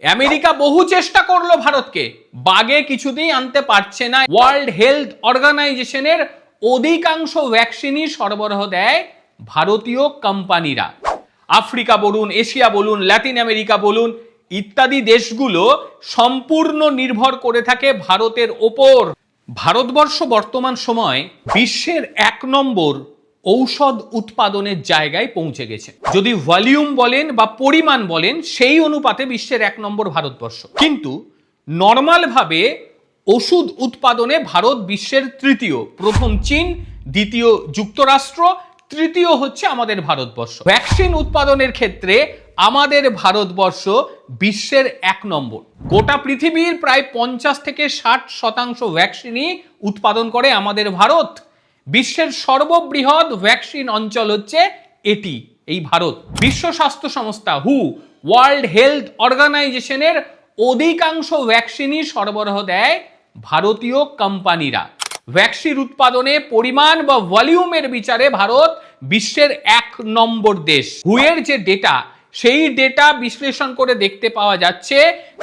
America বহু চেষ্টা করলো ভারতকে, বাগে কিছুতেই আনতে পারছে না। ওয়ার্ল্ড হেলথ অর্গানাইজেশনের অধিকাংশ ভ্যাকসিনই সরবরাহ দেয় ভারতীয় কোম্পানিরা। আফ্রিকা বলুন, এশিয়া বলুন, ল্যাটিন আমেরিকা বলুন, ইত্যাদি দেশগুলো সম্পূর্ণ নির্ভর করে থাকে ভারতের ওপর। ভারতবর্ষ বর্তমান সময় বিশ্বের 1 নম্বর ঔষধ উৎপাদনের জায়গায় পৌঁছে গেছে। যদি ভলিউম বলেন বা পরিমাণ বলেন, সেই অনুপাতে বিশ্বের 1 নম্বর ভারতবর্ষ। কিন্তু নর্মাল ভাবে ওষুধ উৎপাদনে ভারত বিশ্বের তৃতীয়। প্রথম চীন, দ্বিতীয় যুক্তরাষ্ট্র, তৃতীয় হচ্ছে আমাদের ভারতবর্ষ। ভ্যাকসিন উৎপাদনের ক্ষেত্রে আমাদের ভারতবর্ষ বিশ্বের 1 নম্বর। গোটা পৃথিবীর প্রায় 50 থেকে 60% ভ্যাকসিনই উৎপাদন করে আমাদের ভারত। বিশ্বের সর্ববৃহৎ ভ্যাকসিন অঞ্চল হচ্ছে এটি, এই ভারত। বিশ্ব স্বাস্থ্য সংস্থা ওয়ার্ল্ড হেলথ অর্গানাইজেশনের অধিকাংশ ভ্যাকসিনই সরবরাহ দেয় ভারতীয় কোম্পানিরা। ভ্যাকসিন উৎপাদনে পরিমাণ বা ভলিউমের বিচারে ভারত বিশ্বের 1 নম্বর দেশ। এর যে ডেটা, সেই ডেটা বিশ্লেষণ করে দেখতে পাওয়া যাচ্ছে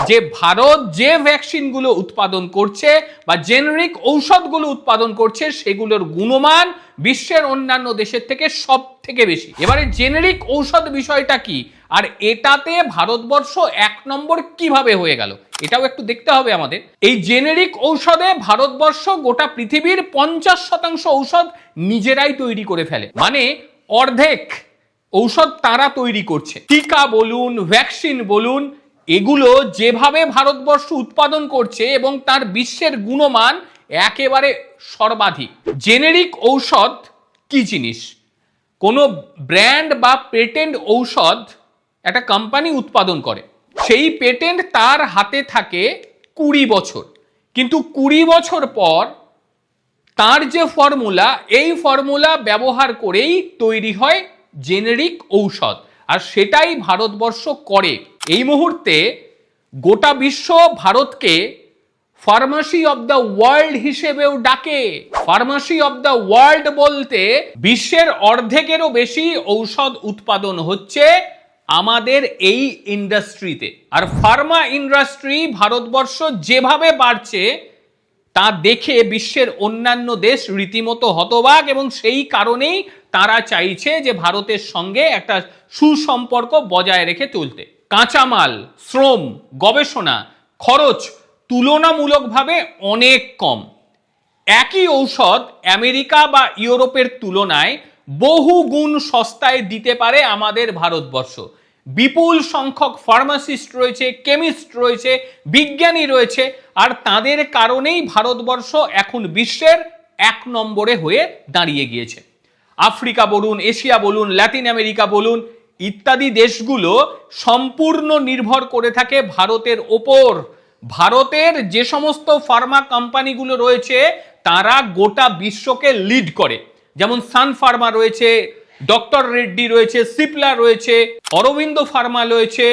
যে ভারত যে ভ্যাকসিনগুলো উৎপাদন করছে বা জেনেরিক ঔষধগুলো উৎপাদন করছে, সেগুলোর গুণমান বিশ্বের অন্যান্য দেশের থেকে সব থেকে বেশি। এবারে জেনেরিক ঔষধ বিষয়টা কি, আর এটাতে ভারতবর্ষ 1 নম্বর কিভাবে হয়ে গেল, এটাও একটু দেখতে হবে আমাদের। এই জেনেরিক ঔষধে ভারতবর্ষ গোটা পৃথিবীর 50% ঔষধ নিজেরাই তৈরি করে ফেলে। মানে অর্ধেক ঔষধ তারা তৈরি করছে। টিকা বলুন, ভ্যাকসিন বলুন, এগুলো যেভাবে ভারতবর্ষ উৎপাদন করছে এবং তার বিশ্বের গুণমান একেবারে সর্বাধিক। জেনেরিক ঔষধ কি জিনিস? কোনো ব্র্যান্ড বা পেটেন্ট ঔষধ একটা কোম্পানি উৎপাদন করে, সেই পেটেন্ট তার হাতে থাকে 20 বছর। কিন্তু 20 বছর পর তার যে ফর্মুলা, এই ফর্মুলা ব্যবহার করেই তৈরি হয় জেনেরিক ঔষধ, আর সেটাই ভারতবর্ষ করে। এই মুহূর্তে গোটা বিশ্ব ভারতকে ফার্মাসি অব দ্য ওয়ার্ল্ড হিসেবেও ডাকে। ফার্মাসি অব দ্য ওয়ার্ল্ড বলতে বিশ্বের অর্ধেকেরও বেশি ঔষধ উৎপাদন হচ্ছে আমাদের এই ইন্ডাস্ট্রিতে। আর ফার্মা ইন্ডাস্ট্রি ভারতবর্ষ যেভাবে বাড়ছে তা দেখে বিশ্বের অন্যান্য দেশ রীতিমতো হতবাক, এবং সেই কারণেই তারা চাইছে যে ভারতের সঙ্গে একটা সুসম্পর্ক বজায় রেখে চলতে। কাঁচামাল, শ্রম, গবেষণা খরচ তুলনামূলকভাবে অনেক কম। একই ঔষধ আমেরিকা বা ইউরোপের তুলনায় বহু গুণ সস্তায় দিতে পারে আমাদের ভারতবর্ষ। বিপুল সংখ্যক ফার্মাসিস্ট রয়েছে, কেমিস্ট রয়েছে, বিজ্ঞানী রয়েছে, আর তাদের কারণেই ভারতবর্ষ এখন বিশ্বের 1 নম্বরে হয়ে দাঁড়িয়ে গিয়েছে। আফ্রিকা বলুন, এশিয়া বলুন, ল্যাটিন আমেরিকা বলুন, ইত্যাদি দেশগুলো সম্পূর্ণ নির্ভর করে থাকে ভারতের ওপর। ভারতের যে সমস্ত ফার্মা কোম্পানিগুলো রয়েছে তারা গোটা বিশ্বকে লিড করে। যেমন সান ফার্মা রয়েছে, ডক্টর রেড্ডি রয়েছে, সিপলা রয়েছে, অরবিন্দ ফার্মা রয়েছে,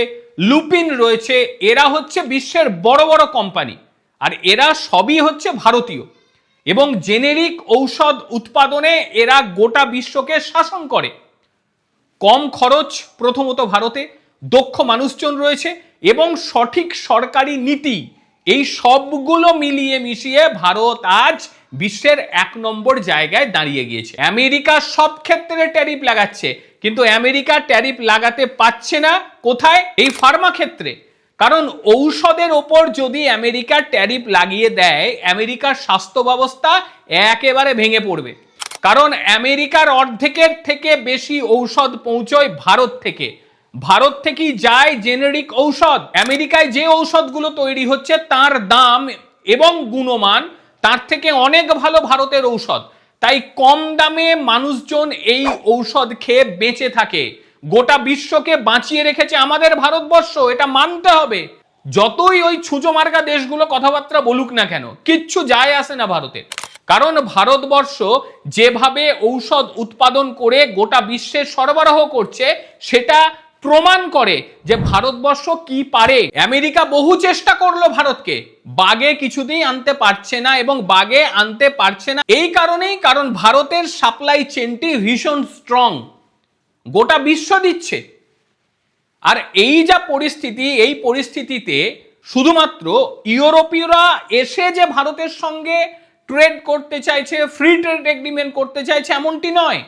লুপিন রয়েছে। এরা হচ্ছে বিশ্বের বড় বড় কোম্পানি, আর এরা সবই হচ্ছে ভারতীয়, এবং জেনেরিক ঔষধ উৎপাদনে এরা গোটা বিশ্বকে শাসন করে। কম খরচ প্রথমত ভারতে, দক্ষ মানুষজন রয়েছে এবং সঠিক সরকারি নীতি, এই সবগুলো মিলিয়ে মিশিয়ে ভারত আজ বিশ্বের 1 নম্বর জায়গায় দাঁড়িয়ে গিয়েছে। আমেরিকা সব ক্ষেত্রে ট্যারিফ লাগাচ্ছে, কিন্তু আমেরিকা ট্যারিফ লাগাতে পারছে না কোথায়? এই ফার্মা ক্ষেত্রে। কারণ ঔষধের ওপর যদি আমেরিকা ট্যারিফ লাগিয়ে দেয়, আমেরিকার স্বাস্থ্য ব্যবস্থা একেবারে ভেঙে পড়বে। কারণ আমেরিকার অর্ধেকের থেকে বেশি ঔষধ পৌঁছয় ভারত থেকে। ভারত থেকেই যায় জেনেরিক ঔষধ। আমেরিকায় যে ঔষধগুলো তৈরি হচ্ছে তার দাম এবং গুণমান তার থেকে অনেক ভালো ভারতের ঔষধ। তাই কম দামে মানুষজন এই ঔষধ খেয়ে বেঁচে থাকে। গোটা বিশ্বকে বাঁচিয়ে রেখেছে আমাদের ভারতবর্ষ, এটা মানতে হবে। যতই ওই ছুঁচো মার্কা দেশগুলো কথাবার্তা বলুক না কেন, কিচ্ছু যায় আসে না ভারতের। কারণ ভারতবর্ষ যেভাবে ঔষধ উৎপাদন করে গোটা বিশ্বে সরবরাহ করছে, সেটা প্রমাণ করে যে ভারতবর্ষ কি পারে। আমেরিকা বহু চেষ্টা করলো ভারতকে, বাগে কিছুতেই আনতে পারছে না, এবং বাগে আনতে পারছে না এই কারণেই, কারণ ভারতের সাপ্লাই চেনটি ভীষণ স্ট্রং, গোটা বিশ্ব দিচ্ছে। আর এই যা পরিস্থিতি, এই পরিস্থিতিতে শুধুমাত্র ইউরোপীয়রা এসে যে ভারতের সঙ্গে ট্রেড করতে চাইছে, ফ্রি ট্রেড এগ্রিমেন্ট করতে চাইছে এমনটি নয়।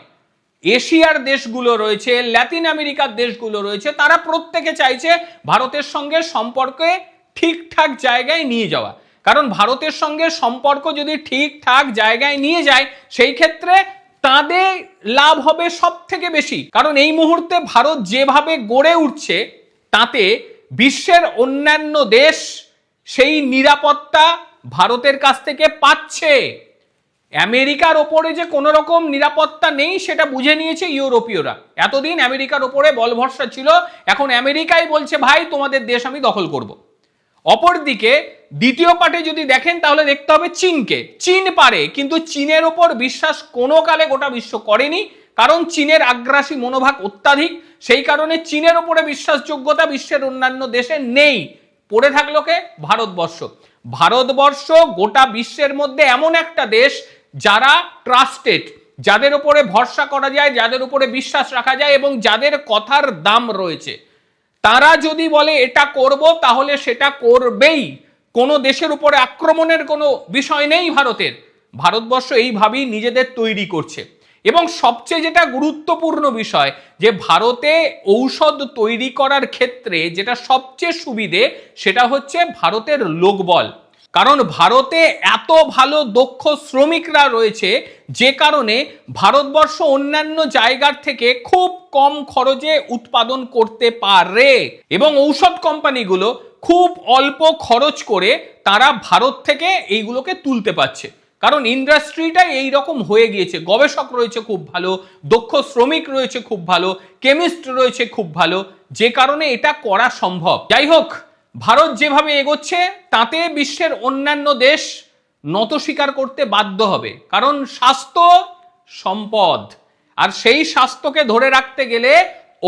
এশিয়ার দেশগুলো রয়েছে, ল্যাটিন আমেরিকার দেশগুলো রয়েছে, তারা প্রত্যেকে চাইছে ভারতের সঙ্গে সম্পর্কে ঠিকঠাক জায়গায় নিয়ে যাওয়া। কারণ ভারতের সঙ্গে সম্পর্ক যদি ঠিকঠাক জায়গায় নিয়ে যায় সেই ক্ষেত্রে তাদের লাভ হবে সব থেকে বেশি। কারণ এই মুহূর্তে ভারত যেভাবে গড়ে উঠছে তাতে বিশ্বের অন্যান্য দেশ সেই নিরাপত্তা ভারতের কাছ থেকে পাচ্ছে। আমেরিকার ওপরে যে কোনো রকম নিরাপত্তা নেই সেটা বুঝে নিয়েছে ইউরোপীয়রা। এতদিন আমেরিকার ওপরে বল ভরসা ছিল, এখন আমেরিকাই বলছে ভাই তোমাদের দেশ আমি দখল করব। অপরদিকে দ্বিতীয় পার্টে যদি দেখেন তাহলে দেখতে হবে চীনকে। চীন পারে, কিন্তু চীনের ওপর বিশ্বাস কোনো কালে গোটা বিশ্ব করেনি, কারণ চীনের আগ্রাসী মনোভাব অত্যাধিক। সেই কারণে চীনের ওপরে বিশ্বাসযোগ্যতা বিশ্বের অন্যান্য দেশে নেই। পড়ে থাকলো কে? ভারতবর্ষ। ভারতবর্ষ গোটা বিশ্বের মধ্যে এমন একটা দেশ যারা ট্রাস্টেড, যাদের উপরে ভরসা করা যায়, যাদের উপরে বিশ্বাস রাখা যায় এবং যাদের কথার দাম রয়েছে। তারা যদি বলে এটা করব তাহলে সেটা করবেই। কোনো দেশের উপরে আক্রমণের কোনো বিষয় নেই ভারতের। ভারতবর্ষ এইভাবেই নিজেদের তৈরি করছে। এবং সবচেয়ে যেটা গুরুত্বপূর্ণ বিষয়, যে ভারতে ঔষধ তৈরি করার ক্ষেত্রে যেটা সবচেয়ে সুবিধে সেটা হচ্ছে ভারতের লোকবল। কারণ ভারতে এত ভালো দক্ষ শ্রমিকরা রয়েছে যে কারণে ভারতবর্ষ অন্যান্য জায়গার থেকে খুব কম খরচে উৎপাদন করতে পারে এবং ঔষধ কোম্পানিগুলো খুব অল্প খরচ করে তারা ভারত থেকে এইগুলোকে তুলতে পারছে। কারণ ইন্ডাস্ট্রিটা এইরকম হয়ে গিয়েছে, গবেষক রয়েছে খুব ভালো, দক্ষ শ্রমিক রয়েছে খুব ভালো, কেমিস্ট রয়েছে খুব ভালো, যে কারণে এটা করা সম্ভব। যাই হোক, ভারত যেভাবে এগোচ্ছে তাতে বিশ্বের অন্যান্য দেশ নত স্বীকার করতে বাধ্য হবে। কারণ স্বাস্থ্য সম্পদ, আর সেই স্বাস্থ্যকে ধরে রাখতে গেলে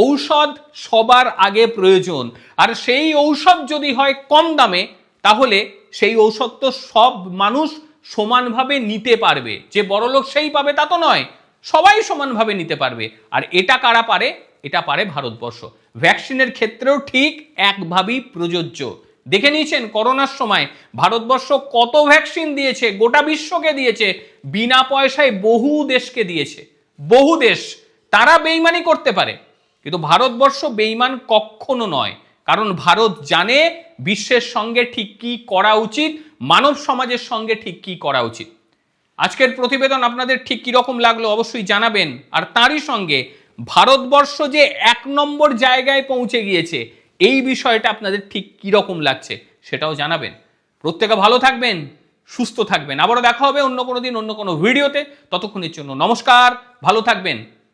ঔষধ সবার আগে প্রয়োজন। আর সেই ঔষধ যদি হয় কম দামে তাহলে সেই ঔষধ তো সব মানুষ সমানভাবে নিতে পারবে। যে বড়লোক সেই পাবে তা তো নয়, সবাই সমানভাবে নিতে পারবে। আর এটা কারা পারে? এটা পারে ভারতবর্ষ। ভ্যাকসিনের ক্ষেত্রেও ঠিক একভাবেই প্রযোজ্য। দেখে নিয়েছেন করোনার সময় ভারতবর্ষ কত ভ্যাকসিন দিয়েছে, গোটা বিশ্বকে দিয়েছে, বিনা পয়সায় বহু দেশকে দিয়েছে। বহু দেশ তারা বেইমানি করতে পারে, কিন্তু ভারতবর্ষ বেইমান কখনো নয়। কারণ ভারত জানে বিশ্বের সঙ্গে ঠিক কি করা উচিত, মানব সমাজের সঙ্গে ঠিক কি করা উচিত। আজকের প্রতিবেদন আপনাদের ঠিক কিরকম লাগলো অবশ্যই জানাবেন। আর তারই সঙ্গে ভারতবর্ষ যে 1 নম্বর জায়গায় পৌঁছে গিয়েছে এই বিষয়টা আপনাদের ঠিক কিরকম লাগছে সেটাও জানাবেন। প্রত্যেকে ভালো থাকবেন, সুস্থ থাকবেন। আবারও দেখা হবে অন্য কোনো দিন অন্য কোনো ভিডিওতে। ততক্ষণের জন্য নমস্কার, ভালো থাকবেন।